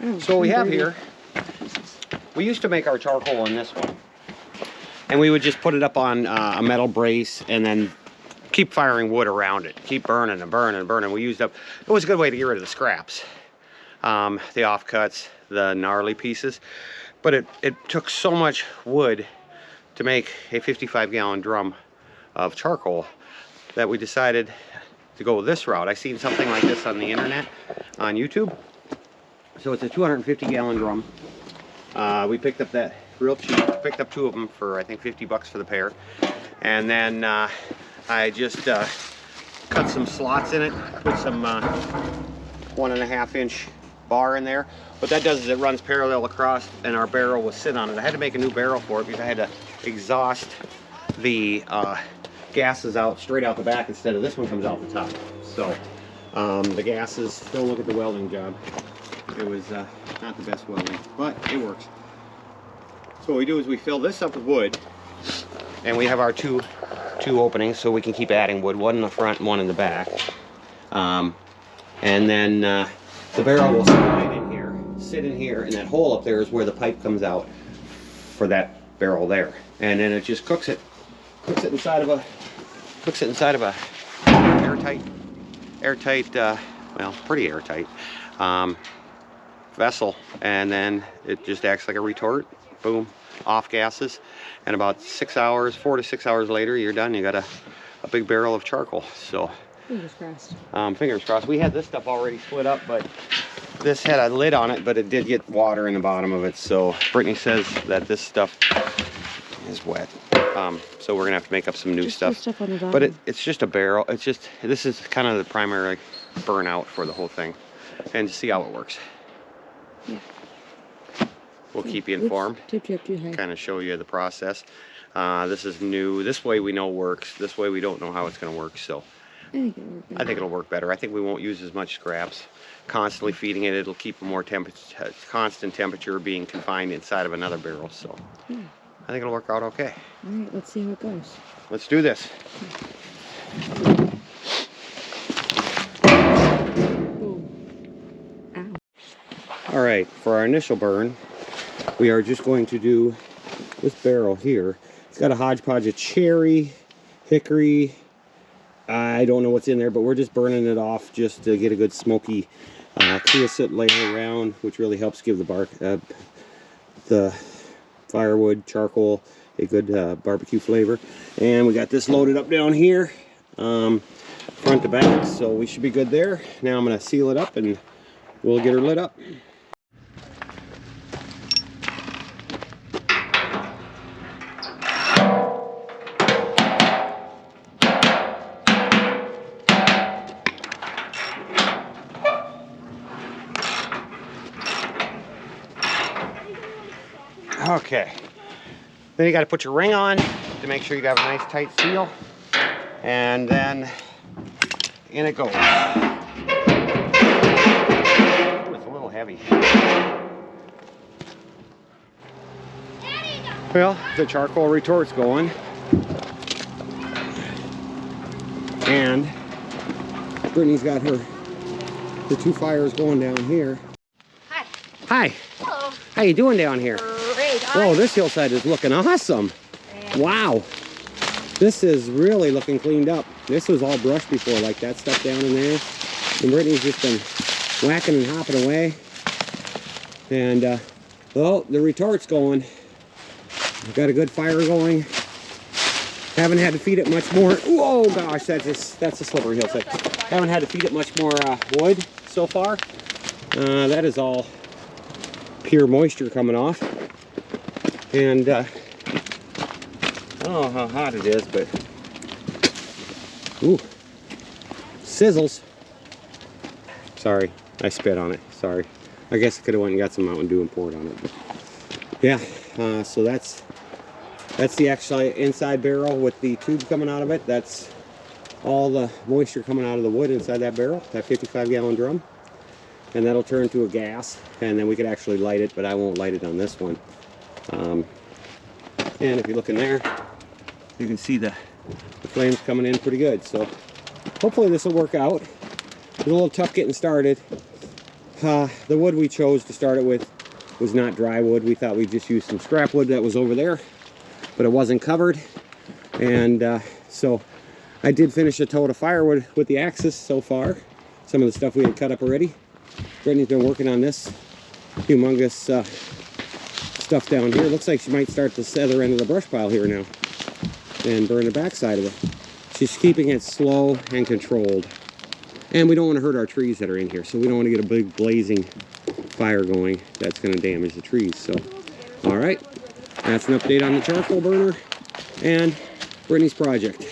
So what we have here, we used to make our charcoal in this one. And we would just put it up on a metal brace and then keep firing wood around it. Keep burning and burning and burning. We used up, it was a good way to get rid of the scraps. The offcuts, the gnarly pieces. But it took so much wood to make a 55-gallon drum of charcoal that we decided to go this route. I seen something like this on the internet, on YouTube. So it's a 250-gallon drum. We picked up that real cheap. Picked up 2 of them for I think 50 bucks for the pair. And then I just cut some slots in it, put some 1.5 inch bar in there. What that does is it runs parallel across and our barrel will sit on it. I had to make a new barrel for it because I had to exhaust the gases out straight out the back instead of this one comes out the top. So the gases, don't look at the welding job. It was not the best welding, but it works. So what we do is we fill this up with wood, and we have our two openings so we can keep adding wood, one in the front and one in the back. And then the barrel will sit in here, and that hole up there is where the pipe comes out for that barrel there. And then it just cooks it inside of a airtight, well, pretty airtight vessel, and then it just acts like a retort. Boom, off gases, and about 6 hours, 4 to 6 hours later, you're done. You got a big barrel of charcoal. So fingers crossed. Fingers crossed. We had this stuff already split up, but this had a lid on it, but it did get water in the bottom of it. So Brittany says that this stuff is wet. So we're gonna have to make up some new stuff. On the bottom. But it's just a barrel. It's just, this is kind of the primary burnout for the whole thing, and to see how it works. Yeah. We'll keep you informed. Kind of show you the process. This is new. This way we know works. This way we don't know how it's going to work. So I think it'll work better. I think we won't use as much scraps. Constantly feeding it, it'll keep a more constant temperature being confined inside of another barrel. So I think it'll work out okay. All right, let's see how it goes. Let's do this. Boom. Ow. All right, for our initial burn, we are just going to do this barrel here. It's got a hodgepodge of cherry, hickory. I don't know what's in there, but we're just burning it off just to get a good smoky creosote layer around, which really helps give the firewood charcoal a good barbecue flavor. And we got this loaded up down here, front to back, so we should be good there. Now I'm going to seal it up and we'll get her lit up. Okay, then you got to put your ring on to make sure you got a nice tight seal, and then in it goes. Ooh, it's a little heavy. Well, the charcoal retort's going, and Brittany's got her 2 fires going down here. Hi. Hi. Hello. How you doing down here? Great. Whoa, this hillside is looking awesome. Wow. This is really looking cleaned up. This was all brush before, like that stuff down in there. And Brittany's just been whacking and hopping away. And, well, the retort's going. We've got a good fire going. Haven't had to feed it much more. Oh gosh, that's a slippery hillside. Haven't had to feed it much more wood so far. That is all pure moisture coming off. And I don't know how hot it is, but ooh, sizzles. Sorry, I spit on it. Sorry. I guess I could have went and got some Mountain Dew and poured on it. But yeah, so that's the actual inside barrel with the tube coming out of it. That's all the moisture coming out of the wood inside that barrel, that 55-gallon drum. And that'll turn to a gas, and then we could actually light it, but I won't light it on this one. And if you look in there, you can see the flames coming in pretty good. So hopefully this will work out. It's a little tough getting started. The wood we chose to start it with was not dry wood. We thought we'd just use some scrap wood that was over there, but it wasn't covered. And so I did finish a tote of firewood with the axis so far. Some of the stuff we had cut up already. Brittany's been working on this humongous stuff down here. Looks like she might start the other end of the brush pile here now and burn the backside of it. She's keeping it slow and controlled. And we don't want to hurt our trees that are in here, so we don't want to get a big blazing fire going. That's going to damage the trees. So, all right, that's an update on the charcoal burner and Brittany's project.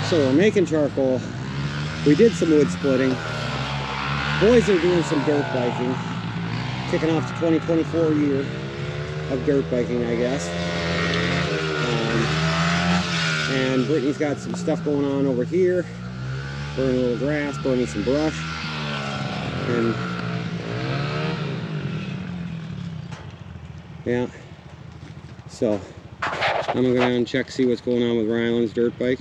So we're making charcoal. We did some wood splitting. Boys are doing some dirt biking. Kicking off the 2024 year of dirt biking, I guess. And Brittany's got some stuff going on over here. Burning a little grass, burning some brush. And yeah. So I'm gonna go down and check, see what's going on with Ryland's dirt bike.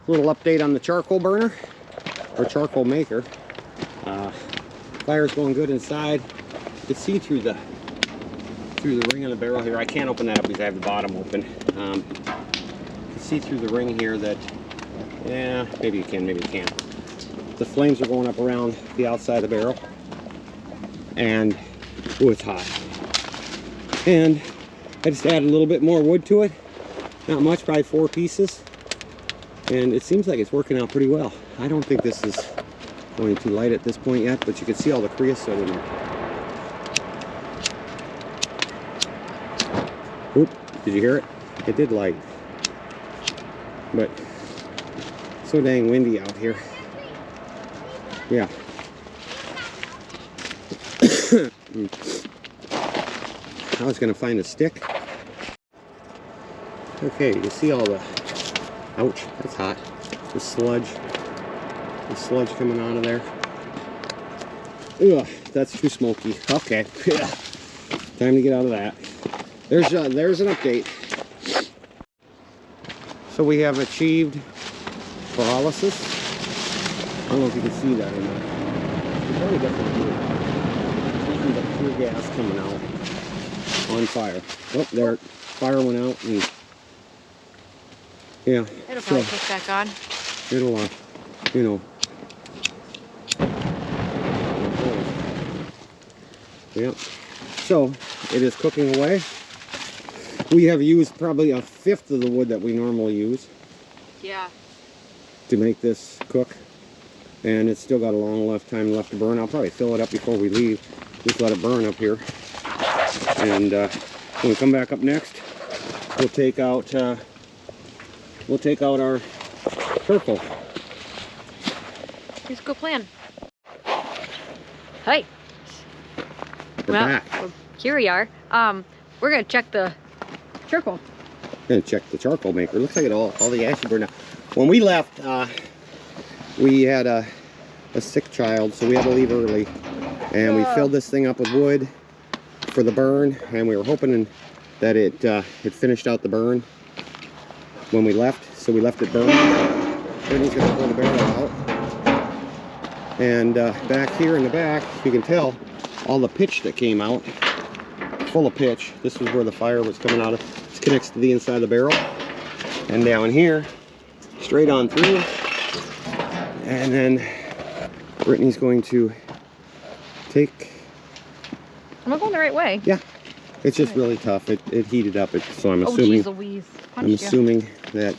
Little update on the charcoal burner or charcoal maker. Fire's going good inside. You can see through the ring of the barrel here. I can't open that up because I have the bottom open. You can see through the ring here that, yeah, maybe you can, maybe you can't. The flames are going up around the outside of the barrel, and oh, it's hot. And I just added a little bit more wood to it. Not much, probably 4 pieces. And it seems like it's working out pretty well. I don't think this is going too light at this point yet, but you can see all the creosote in there. Oop, did you hear it? It did light. But so dang windy out here. Yeah. I was gonna find a stick. Okay, you can see all the, ouch, that's hot, the sludge The sludge coming out of there. Ugh, that's too smoky. Okay, time to get out of that. There's an update. So we have achieved pyrolysis. I don't know if you can see that or not. It's very different here. Nothing but pure gas coming out on fire. Oh, there, fire went out, and yeah. It'll probably kick back on. It'll, you know. Yep. So it is cooking away. We have used probably 1/5 of the wood that we normally use. Yeah. To make this cook, and it's still got a long time left to burn. I'll probably fill it up before we leave. Just let it burn up here, and when we come back up next, we'll take out our purple. Here's a good plan. Hey. We're back. Here we are. We're gonna check the charcoal. Gonna check the charcoal maker. Looks like all the ash burned out. When we left, we had a sick child, so we had to leave early, and we filled this thing up with wood for the burn, and we were hoping that it finished out the burn when we left, so we left it burn. Brittany's gonna pull the barrel out, and back here in the back, you can tell all the pitch that came out, full of pitch. This was where the fire was coming out of. This connects to the inside of the barrel, and down here, straight on through, and then Brittany's going to take. Am I going the right way? Yeah, it's just really tough. It heated up. So I'm Oh, assuming. geez Louise. I'm assuming that.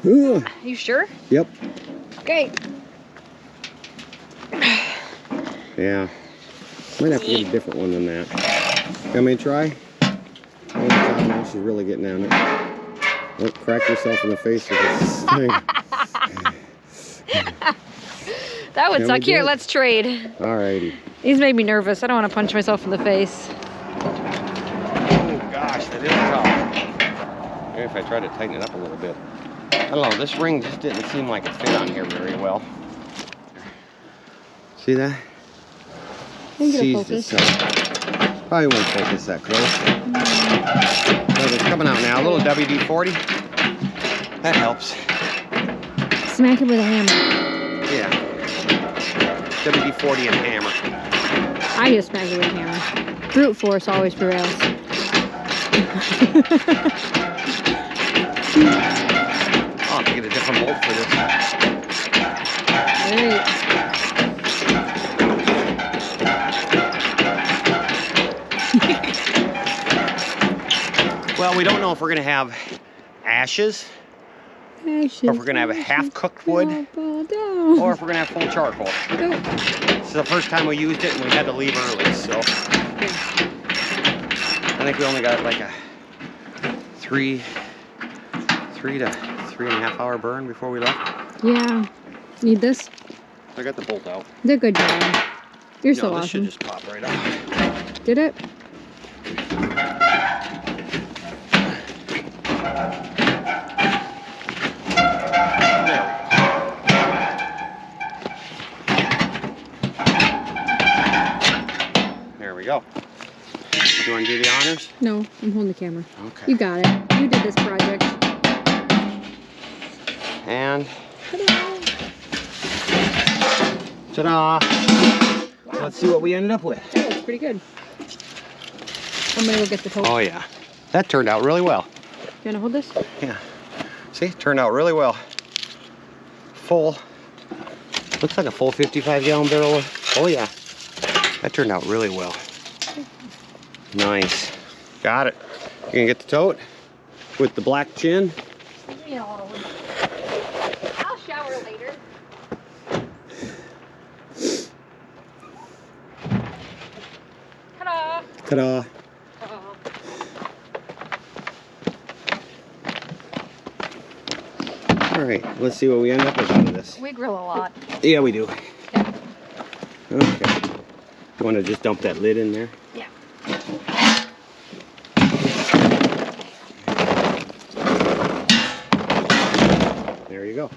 Are you sure? Yep. Okay. Yeah. Might have to get a different one than that. Want me to try? Oh, now she's really getting on it. Don't crack yourself in the face with this thing. That would Can suck. we do Here, it? let's trade. Alrighty. These made me nervous. I don't want to punch myself in the face. Oh gosh, that is tough. Maybe if I try to tighten it up a little bit. I don't know, this ring just didn't seem like it fit on here very well. See that? Seized itself. Probably won't focus that close. But it's coming out now. A little WD-40. That helps. Smack it with a hammer. Yeah. WD-40 and hammer. I just smack it with a hammer. Brute force always prevails. I'll have to get a different bolt for this. Alright. Well, we don't know if we're going to have ashes, or if we're going to have a half-cooked wood, or if we're going to have full charcoal. This is the first time we used it, and we had to leave early, so I think we only got like a 3 to 3.5 hour burn before we left. Yeah. Need this? I got the bolt out. They're good job. You're so No, this should awesome. just pop right out. Did it? There we go. You want to do the honors? No, I'm holding the camera. Okay. You got it. You did this project. And Ta-da! ta-da! Let's see what we ended up with. That looks pretty good. I'm gonna go get the tote. Oh yeah, that turned out really well. You wanna hold this? Yeah. See, turned out really well. Full. Looks like a full 55-gallon barrel. Oh yeah. That turned out really well. Nice. Got it. You gonna get the tote with the black chin? I'll shower later. Ta-da! Ta-da. All right, let's see what we end up with out of this. We grill a lot. Yeah, we do. Okay. You want to just dump that lid in there? Yeah. There you go.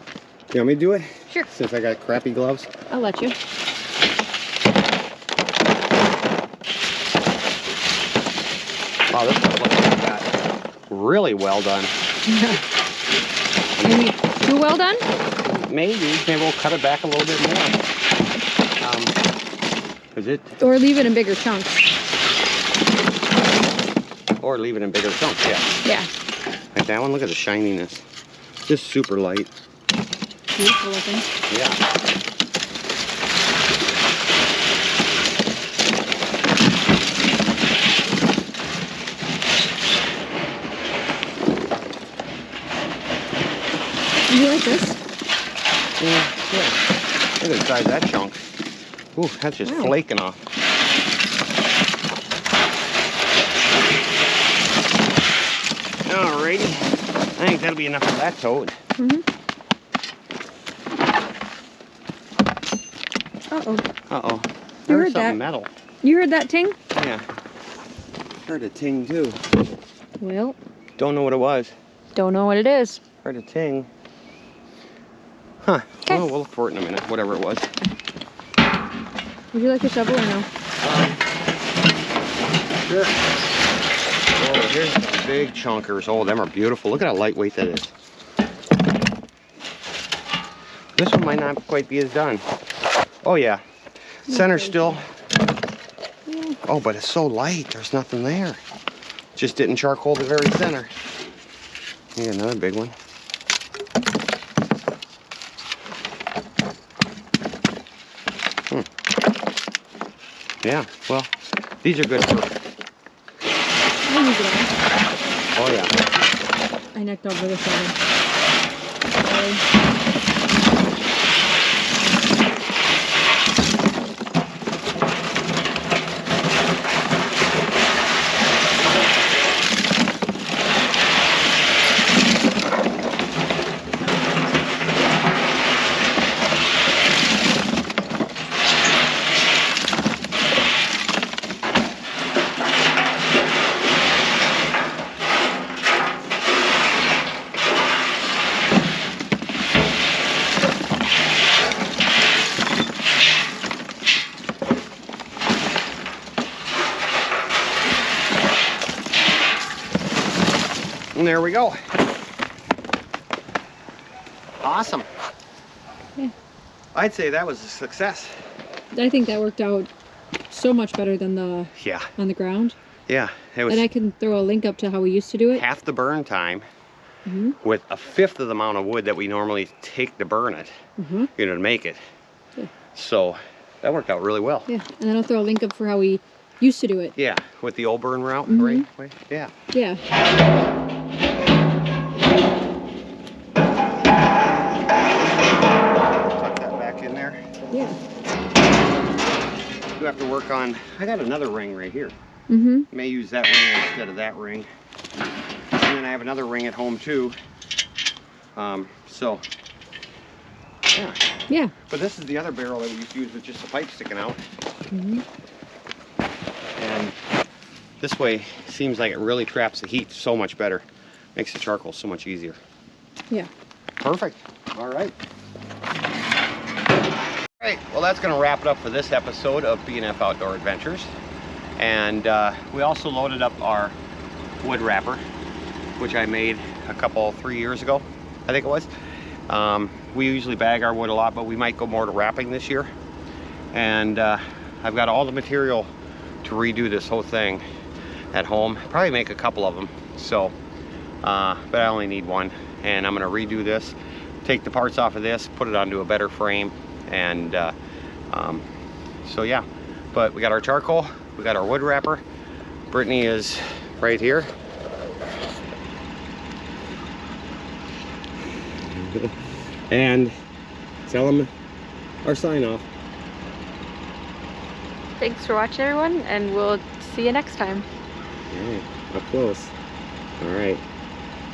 You want me to do it? Sure. Since I got crappy gloves. I'll let you. Wow, this one looks like that. Really well done. Maybe too well done? Maybe we'll cut it back a little bit more. Is it? Or leave it in bigger chunks. Or leave it in bigger chunks, yeah. Yeah. Like that one, look at the shininess. Just super light. Beautiful looking. Yeah. You like this? Yeah. Look at the size of that chunk. Ooh, that's just Wow. flaking off. Alrighty. I think that'll be enough of that toad. Uh-oh. Uh-oh. You There's heard that? something metal. You heard that ting? Yeah. Heard a ting too. Well, Don't know what it was. don't know what it is. Heard a ting. Huh. 'Kay. Well, we'll look for it in a minute, whatever it was. Would you like a shovel or no? Sure. Oh, here's the big chunkers. Oh, them are beautiful. Look at how lightweight that is. This one might not quite be as done. Oh, yeah. Center still. Yeah. Oh, but it's so light. There's nothing there. Just didn't charcoal the very center. Here's another big one. Yeah, well, these are good for... I'll use it all. Oh, yeah. I knocked over the shovel. Sorry. And there we go. Awesome. Yeah. I'd say that was a success. I think that worked out so much better than the Yeah, on the ground. yeah. It was And I can throw a link up to how we used to do it. half the burn time Mm-hmm. with a fifth of the amount of wood that we normally take to burn it, Mm-hmm. you know, to make it. Yeah. So that worked out really well. Yeah, and then I'll throw a link up for how we used to do it. Yeah, with the old burn route, Mhm. right? Wait, yeah. Yeah. Tuck that back in there. Yeah. You have to work on, I got another ring right here. Mm-hmm. May use that ring instead of that ring. And then I have another ring at home too. So, yeah. Yeah. But this is the other barrel that we used to use with just the pipe sticking out. Mm-hmm. And this way seems like it really traps the heat so much better. Makes the charcoal so much easier. Yeah. Perfect. All right. All right, well that's going to wrap it up for this episode of B&F Outdoor Adventures. And we also loaded up our wood wrapper, which I made 3 years ago, I think it was. We usually bag our wood a lot, but we might go more to wrapping this year. And I've got all the material to redo this whole thing at home. Probably make a couple of them. So, but I only need one. And I'm gonna redo this, take the parts off of this, put it onto a better frame. And so yeah, but we got our charcoal, we got our wood wrapper. Brittany is right here. And tell them our sign off. Thanks for watching, everyone, and we'll see you next time. All right, up close. All right,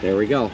there we go.